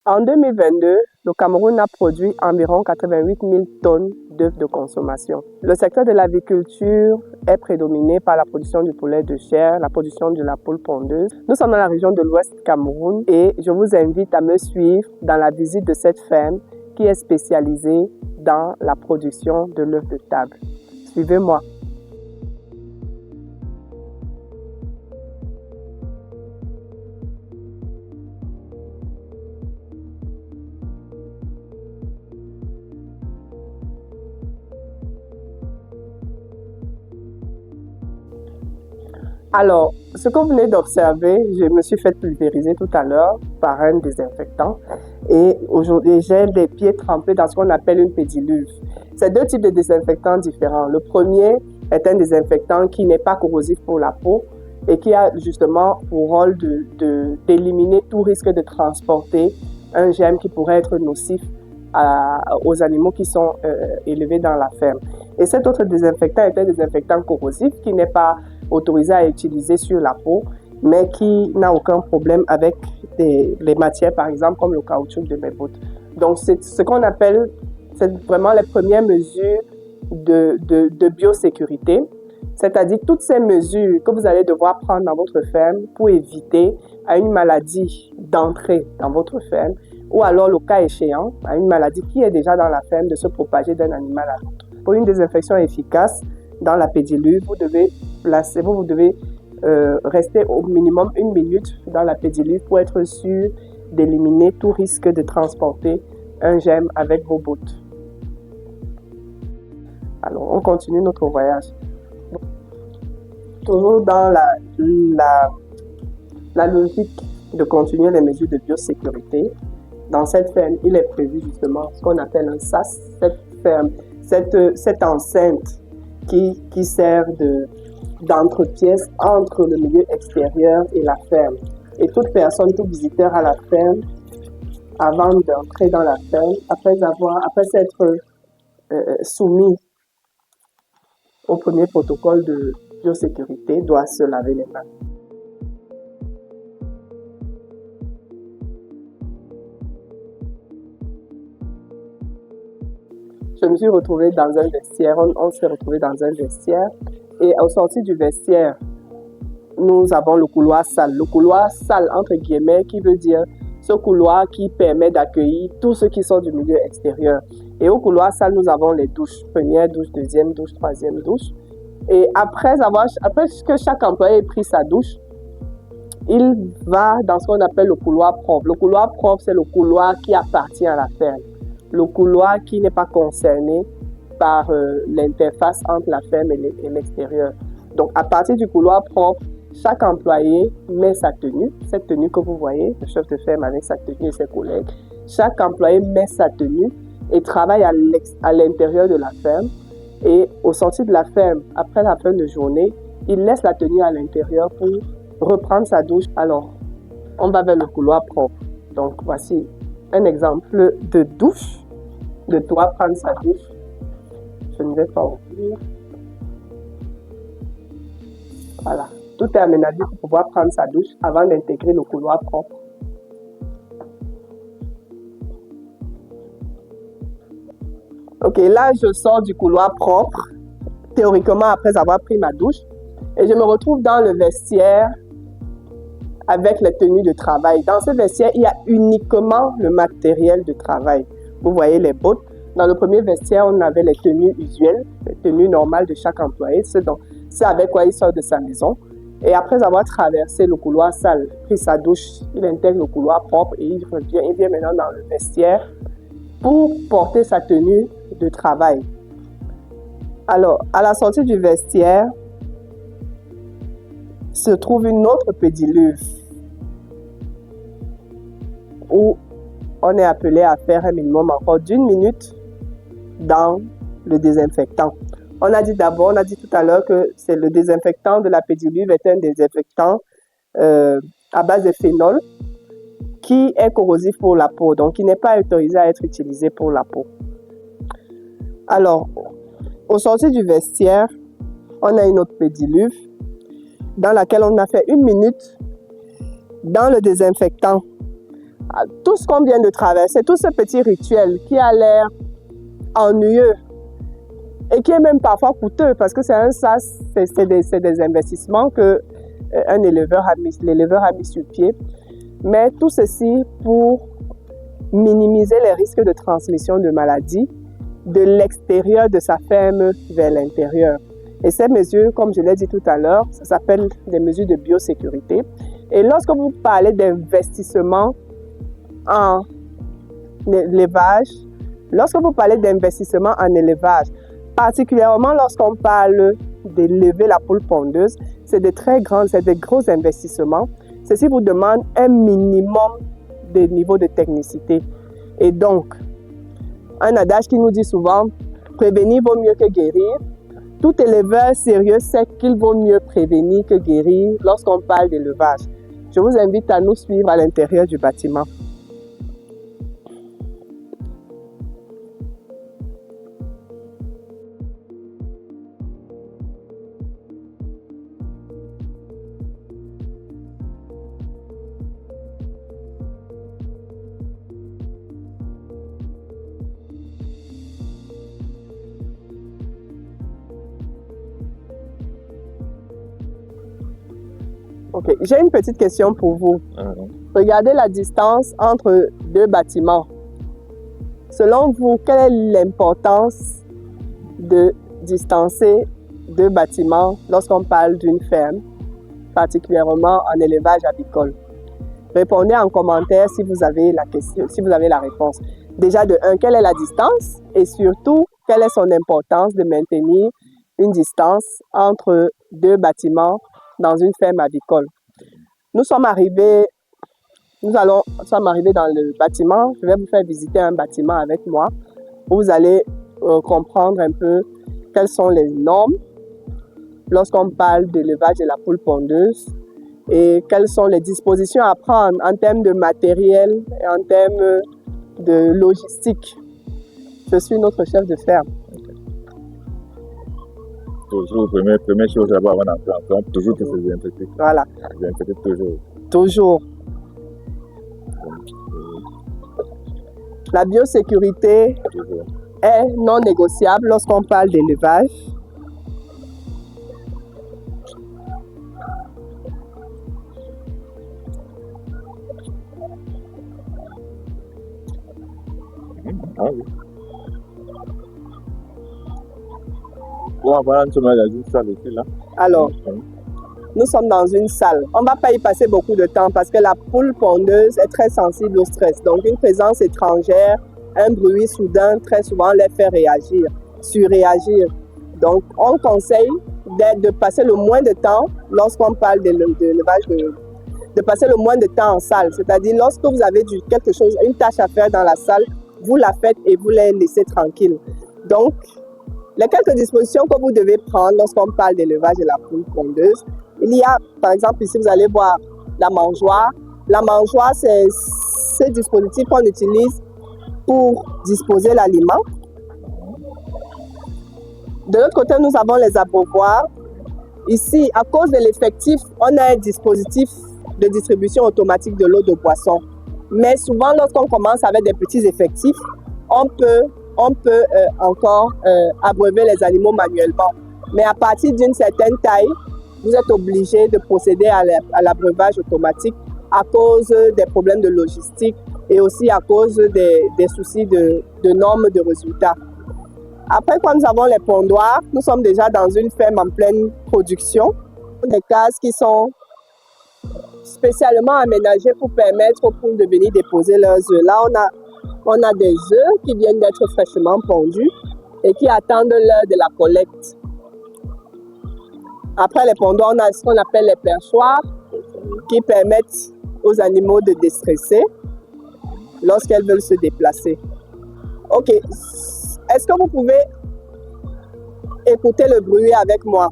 En 2022, le Cameroun a produit environ 88 000 tonnes d'œufs de consommation. Le secteur de l'aviculture est prédominé par la production du poulet de chair, la production de la poule pondeuse. Nous sommes dans la région de l'Ouest Cameroun et je vous invite à me suivre dans la visite de cette ferme qui est spécialisée dans la production de l'œuf de table. Suivez-moi. Alors, ce que vous venez d'observer, je me suis fait pulvériser tout à l'heure par un désinfectant et aujourd'hui j'ai les pieds trempés dans ce qu'on appelle une pédiluve. C'est deux types de désinfectants différents. Le premier est un désinfectant qui n'est pas corrosif pour la peau et qui a justement pour rôle d'éliminer tout risque de transporter un germe qui pourrait être nocif aux animaux qui sont élevés dans la ferme. Et cet autre désinfectant est un désinfectant corrosif qui n'est pas autorisé à utiliser sur la peau, mais qui n'a aucun problème avec les matières, par exemple, comme le caoutchouc de mes bottes. Donc, c'est ce qu'on appelle, c'est vraiment les premières mesures de biosécurité, c'est-à-dire toutes ces mesures que vous allez devoir prendre dans votre ferme pour éviter à une maladie d'entrer dans votre ferme, ou alors, le cas échéant, à une maladie qui est déjà dans la ferme de se propager d'un animal à l'autre. Pour une désinfection efficace, dans la pédiluve, vous devez rester au minimum 1 minute dans la pédiluve pour être sûr d'éliminer tout risque de transporter un germe avec vos bottes. Alors, on continue notre voyage. Toujours dans la logique de continuer les mesures de biosécurité, dans cette ferme, il est prévu justement ce qu'on appelle un sas, cette enceinte qui sert d'entrepièce entre le milieu extérieur et la ferme. Et toute personne, tout visiteur à la ferme, avant d'entrer dans la ferme, après s'être soumis au premier protocole de biosécurité, doit se laver les mains. Je me suis retrouvée dans un vestiaire, on s'est retrouvé dans un vestiaire et au sortir du vestiaire, nous avons le couloir sale. Le couloir sale, entre guillemets, qui veut dire ce couloir qui permet d'accueillir tous ceux qui sont du milieu extérieur. Et au couloir sale, nous avons les douches. Première douche, deuxième douche, troisième douche. Et après que chaque employé ait pris sa douche, il va dans ce qu'on appelle le couloir propre. Le couloir propre, c'est le couloir qui appartient à la ferme. Le couloir qui n'est pas concerné par l'interface entre la ferme et l'extérieur. Donc, à partir du couloir propre, chaque employé met sa tenue, cette tenue que vous voyez, le chef de ferme avec sa tenue et ses collègues. Chaque employé met sa tenue et travaille à l'intérieur de la ferme. Et au sortir de la ferme, après la fin de journée, il laisse la tenue à l'intérieur pour reprendre sa douche. Alors, on va vers le couloir propre. Donc, voici un exemple de douche, de doit prendre sa douche. Je ne vais pas ouvrir. Voilà. Tout est aménagé pour pouvoir prendre sa douche avant d'intégrer le couloir propre. Ok, là, je sors du couloir propre, théoriquement après avoir pris ma douche, et je me retrouve dans le vestiaire avec les tenues de travail. Dans ce vestiaire, il y a uniquement le matériel de travail. Vous voyez les bottes. Dans le premier vestiaire, on avait les tenues usuelles, les tenues normales de chaque employé. C'est avec quoi il sort de sa maison. Et après avoir traversé le couloir sale, pris sa douche, il intègre le couloir propre et il vient maintenant dans le vestiaire pour porter sa tenue de travail. Alors, à la sortie du vestiaire, se trouve une autre pédiluve où on est appelé à faire un minimum encore d'1 minute dans le désinfectant. On a dit tout à l'heure que c'est le désinfectant de la pédiluve est un désinfectant à base de phénol qui est corrosif pour la peau, donc il n'est pas autorisé à être utilisé pour la peau. Alors, au sortir du vestiaire, on a une autre pédiluve dans laquelle on a fait 1 minute dans le désinfectant tout ce qu'on vient de traverser, tout ce petit rituel qui a l'air ennuyeux et qui est même parfois coûteux parce que c'est des investissements que l'éleveur a mis sur pied. Mais tout ceci pour minimiser les risques de transmission de maladies de l'extérieur de sa ferme vers l'intérieur. Et ces mesures, comme je l'ai dit tout à l'heure, ça s'appelle des mesures de biosécurité. Et lorsque vous parlez d'investissement en élevage, particulièrement lorsqu'on parle d'élever la poule pondeuse, c'est des gros investissements. Ceci vous demande un minimum de niveau de technicité. Et donc, un adage qui nous dit souvent, prévenir vaut mieux que guérir. Tout éleveur sérieux sait qu'il vaut mieux prévenir que guérir lorsqu'on parle d'élevage. Je vous invite à nous suivre à l'intérieur du bâtiment. Ok, j'ai une petite question pour vous. Regardez la distance entre deux bâtiments. Selon vous, quelle est l'importance de distancer deux bâtiments lorsqu'on parle d'une ferme, particulièrement en élevage avicole? Répondez en commentaire si vous avez la réponse. Déjà de 1, quelle est la distance? Et surtout, quelle est son importance de maintenir une distance entre deux bâtiments dans une ferme avicole? Nous sommes arrivés dans le bâtiment. Je vais vous faire visiter un bâtiment avec moi où vous allez comprendre un peu quelles sont les normes lorsqu'on parle d'élevage de la poule pondeuse et quelles sont les dispositions à prendre en termes de matériel et en termes de logistique. Je suis notre chef de ferme. Toujours, première chose d'abord avant d'entrer en ferme, toujours se désinfecter. Voilà. Désinfecter toujours. Toujours. La biosécurité est non négociable lorsqu'on parle d'élevage. Ah oui. Bon, voilà, nous sommes dans une salle aussi là. Alors, nous sommes dans une salle. On ne va pas y passer beaucoup de temps parce que la poule pondeuse est très sensible au stress. Donc, une présence étrangère, un bruit soudain, très souvent, les fait réagir, surréagir. Donc, on conseille de passer le moins de temps, lorsqu'on parle d'élevage, de passer le moins de temps en salle. C'est-à-dire, lorsque vous avez quelque chose, une tâche à faire dans la salle, vous la faites et vous les laissez tranquilles. Donc, les quelques dispositions que vous devez prendre lorsqu'on parle d'élevage de la poule pondeuse, il y a, par exemple, ici, vous allez voir la mangeoire. La mangeoire, c'est ce dispositif qu'on utilise pour disposer l'aliment. De l'autre côté, nous avons les abreuvoirs. Ici, à cause de l'effectif, on a un dispositif de distribution automatique de l'eau de boisson. Mais souvent, lorsqu'on commence avec des petits effectifs, on peut encore abreuver les animaux manuellement. Mais à partir d'une certaine taille, vous êtes obligé de procéder à l'abreuvage automatique à cause des problèmes de logistique et aussi à cause des soucis de normes de résultats. Après, quand nous avons les pondoirs, nous sommes déjà dans une ferme en pleine production. Des cases qui sont spécialement aménagées pour permettre aux poules de venir déposer leurs œufs. Là, on a des œufs qui viennent d'être fraîchement pondus et qui attendent l'heure de la collecte. Après les pondoirs, on a ce qu'on appelle les perchoirs qui permettent aux animaux de déstresser lorsqu'elles veulent se déplacer. Ok, est-ce que vous pouvez écouter le bruit avec moi?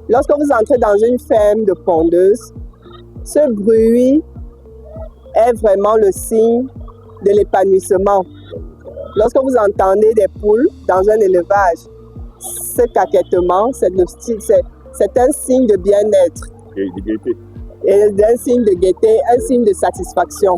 Lorsque vous entrez dans une ferme de pondeuses, ce bruit est vraiment le signe de l'épanouissement. Lorsque vous entendez des poules dans un élevage, ce caquettement, c'est un signe de bien-être. Et de gaieté. Et un signe de gaieté, un signe de satisfaction.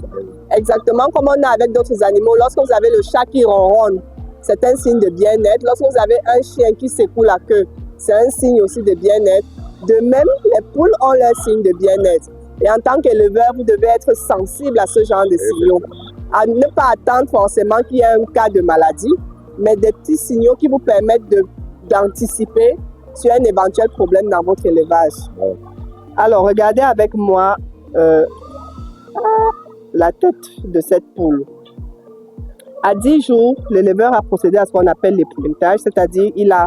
Exactement comme on a avec d'autres animaux. Lorsque vous avez le chat qui ronronne, c'est un signe de bien-être. Lorsque vous avez un chien qui secoue la queue, c'est un signe aussi de bien-être. De même, les poules ont leur signe de bien-être. Et en tant qu'éleveur, vous devez être sensible à ce genre de signaux. À ne pas attendre forcément qu'il y ait un cas de maladie, mais des petits signaux qui vous permettent d'anticiper sur un éventuel problème dans votre élevage. Alors, regardez avec moi la tête de cette poule. À 10 jours, l'éleveur a procédé à ce qu'on appelle les pointages, c'est-à-dire il a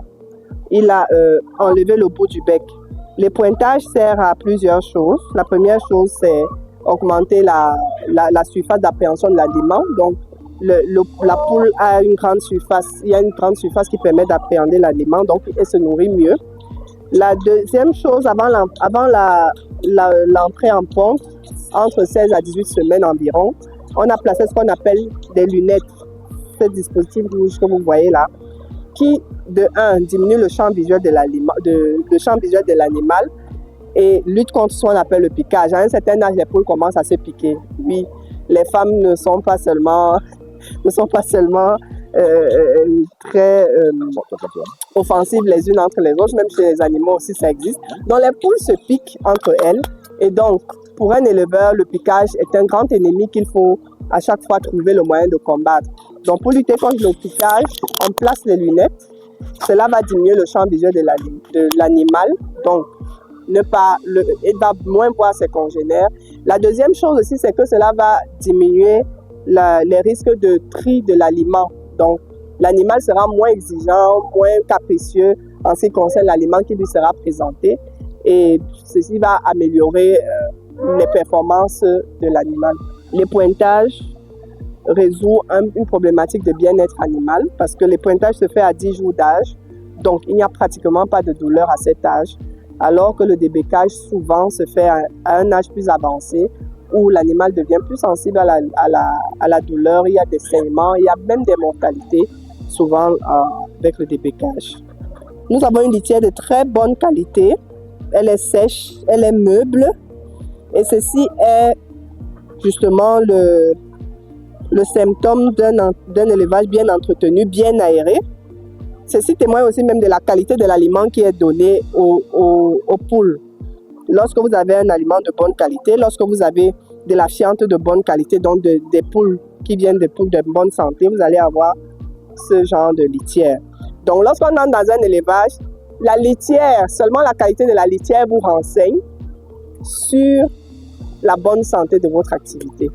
enlevé le bout du bec. Les pointages servent à plusieurs choses. La première chose, c'est augmenter la surface d'appréhension de l'aliment. Donc, la poule a une grande surface. Il y a une grande surface qui permet d'appréhender l'aliment, donc elle se nourrit mieux. La deuxième chose, avant l'entrée en ponte, entre 16 à 18 semaines environ, on a placé ce qu'on appelle des lunettes. Ce dispositif rouge que vous voyez là, qui, de 1, diminue le champ visuel de l'animal et lutte contre ce qu'on appelle le piquage. À un certain âge, les poules commencent à se piquer. Oui, les femmes ne sont pas seulement très offensives les unes entre les autres, même chez les animaux aussi ça existe. Donc les poules se piquent entre elles et donc pour un éleveur, le piquage est un grand ennemi qu'il faut à chaque fois trouver le moyen de combattre. Donc pour lutter contre le piquage, on place les lunettes. Cela va diminuer le champ visuel de l'animal, donc il va moins voir ses congénères. La deuxième chose aussi, c'est que cela va diminuer les risques de tri de l'aliment. Donc l'animal sera moins exigeant, moins capricieux en ce qui concerne l'aliment qui lui sera présenté et ceci va améliorer les performances de l'animal. Les pointages résout une problématique de bien-être animal parce que les pointages se fait à 10 jours d'âge, donc il n'y a pratiquement pas de douleur à cet âge, alors que le débécage souvent se fait à un âge plus avancé où l'animal devient plus sensible à la douleur, il y a des saignements, il y a même des mortalités souvent avec le débécage. Nous avons une litière de très bonne qualité, elle est sèche, elle est meuble et ceci est justement le symptôme d'un élevage bien entretenu, bien aéré. Ceci témoigne aussi même de la qualité de l'aliment qui est donné aux poules. Lorsque vous avez un aliment de bonne qualité, lorsque vous avez de la fiente de bonne qualité, donc des poules qui viennent de poules de bonne santé, vous allez avoir ce genre de litière. Donc lorsqu'on entre dans un élevage, la litière, seulement la qualité de la litière vous renseigne sur la bonne santé de votre activité.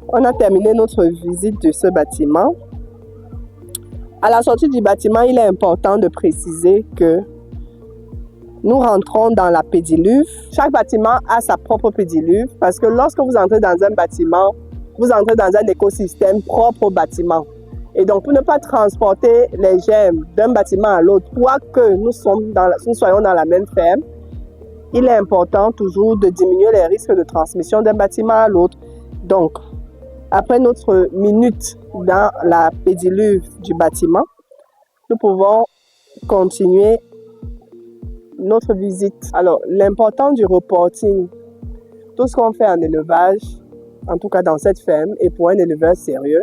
On a terminé notre visite de ce bâtiment. À la sortie du bâtiment, il est important de préciser que nous rentrons dans la pédiluve. Chaque bâtiment a sa propre pédiluve parce que lorsque vous entrez dans un bâtiment, vous entrez dans un écosystème propre au bâtiment. Et donc, pour ne pas transporter les germes d'un bâtiment à l'autre, quoique nous soyons dans la même ferme, il est important toujours de diminuer les risques de transmission d'un bâtiment à l'autre. Donc, après notre minute dans la pédiluve du bâtiment, nous pouvons continuer notre visite. Alors, l'important du reporting, tout ce qu'on fait en élevage, en tout cas dans cette ferme, et pour un éleveur sérieux,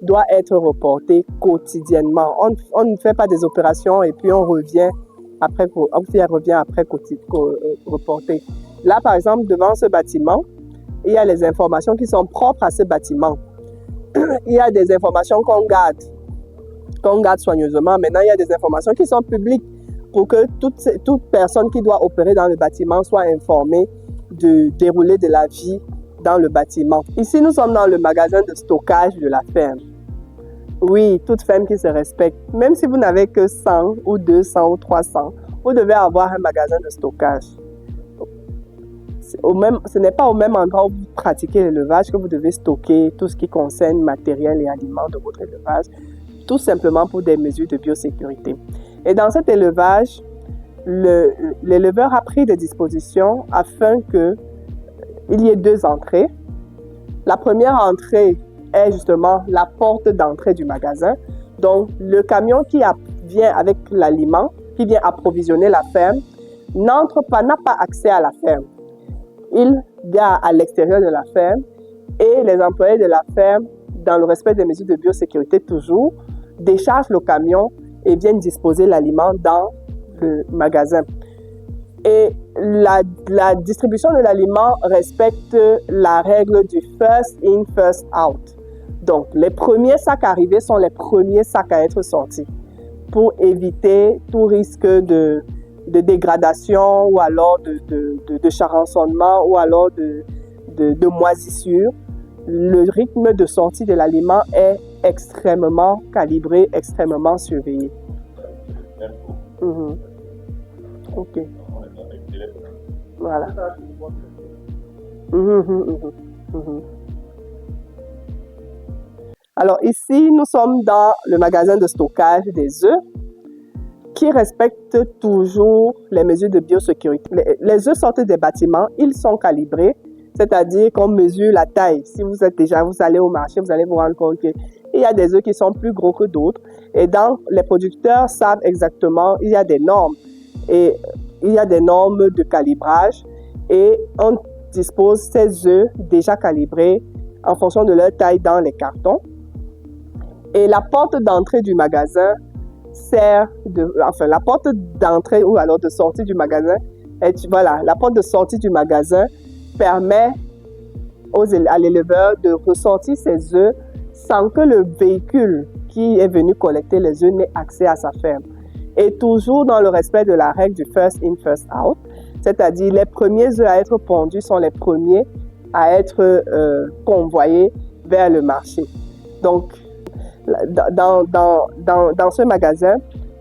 doit être reporté quotidiennement. On ne fait pas des opérations et puis on revient après reporter. Là, par exemple, devant ce bâtiment, il y a les informations qui sont propres à ce bâtiment. Il y a des informations qu'on garde soigneusement. Maintenant, il y a des informations qui sont publiques pour que toute personne qui doit opérer dans le bâtiment soit informée du déroulé de la vie dans le bâtiment. Ici, nous sommes dans le magasin de stockage de la ferme. Oui, toute ferme qui se respecte, même si vous n'avez que 100 ou 200 ou 300, vous devez avoir un magasin de stockage. Ce n'est pas au même endroit où vous pratiquez l'élevage que vous devez stocker tout ce qui concerne matériel et aliments de votre élevage, tout simplement pour des mesures de biosécurité. Et dans cet élevage, l'éleveur a pris des dispositions afin qu'il y ait 2 entrées. La première entrée est justement la porte d'entrée du magasin. Donc, le camion qui vient avec l'aliment, qui vient approvisionner la ferme, n'a pas accès à la ferme. Il gare à l'extérieur de la ferme et les employés de la ferme, dans le respect des mesures de biosécurité toujours, déchargent le camion et viennent disposer l'aliment dans le magasin. Et la distribution de l'aliment respecte la règle du first in, first out. Donc, les premiers sacs arrivés sont les premiers sacs à être sortis pour éviter tout risque de dégradation ou alors de charançonnement ou alors de moisissure. Le rythme de sortie de l'aliment est extrêmement calibré, extrêmement surveillé. OK. Voilà. Alors ici, nous sommes dans le magasin de stockage des œufs qui respecte toujours les mesures de biosécurité. Les œufs sortent des bâtiments, ils sont calibrés, c'est-à-dire qu'on mesure la taille. Si vous allez au marché, vous allez vous rendre compte qu'il y a des œufs qui sont plus gros que d'autres. Et donc, les producteurs savent exactement, il y a des normes. Et il y a des normes de calibrage et on dispose ces œufs déjà calibrés en fonction de leur taille dans les cartons. Et la porte d'entrée du magasin la porte d'entrée ou alors de sortie du magasin, la porte de sortie du magasin permet à l'éleveur de ressortir ses œufs sans que le véhicule qui est venu collecter les œufs n'ait accès à sa ferme. Et toujours dans le respect de la règle du first in, first out, c'est-à-dire les premiers œufs à être pondus sont les premiers à être convoyés vers le marché. Donc, dans ce magasin,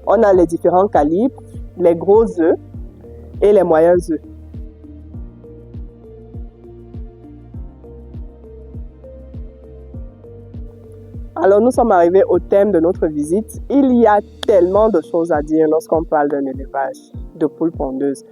on a les différents calibres, les gros œufs et les moyens œufs. Alors, nous sommes arrivés au thème de notre visite. Il y a tellement de choses à dire lorsqu'on parle d'un élevage de poules pondeuses.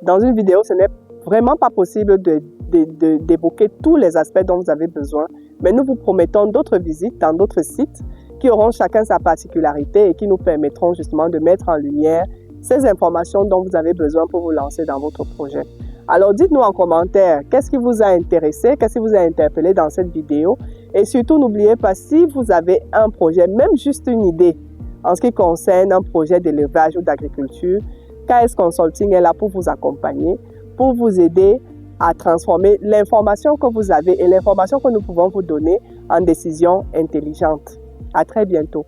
Dans une vidéo, ce n'est vraiment pas possible d'évoquer tous les aspects dont vous avez besoin, mais nous vous promettons d'autres visites dans d'autres sites qui auront chacun sa particularité et qui nous permettront justement de mettre en lumière ces informations dont vous avez besoin pour vous lancer dans votre projet. Alors dites-nous en commentaire qu'est-ce qui vous a intéressé, qu'est-ce qui vous a interpellé dans cette vidéo et surtout n'oubliez pas si vous avez un projet, même juste une idée en ce qui concerne un projet d'élevage ou d'agriculture, KS Consulting est là pour vous accompagner, pour vous aider à transformer l'information que vous avez et l'information que nous pouvons vous donner en décisions intelligentes. À très bientôt.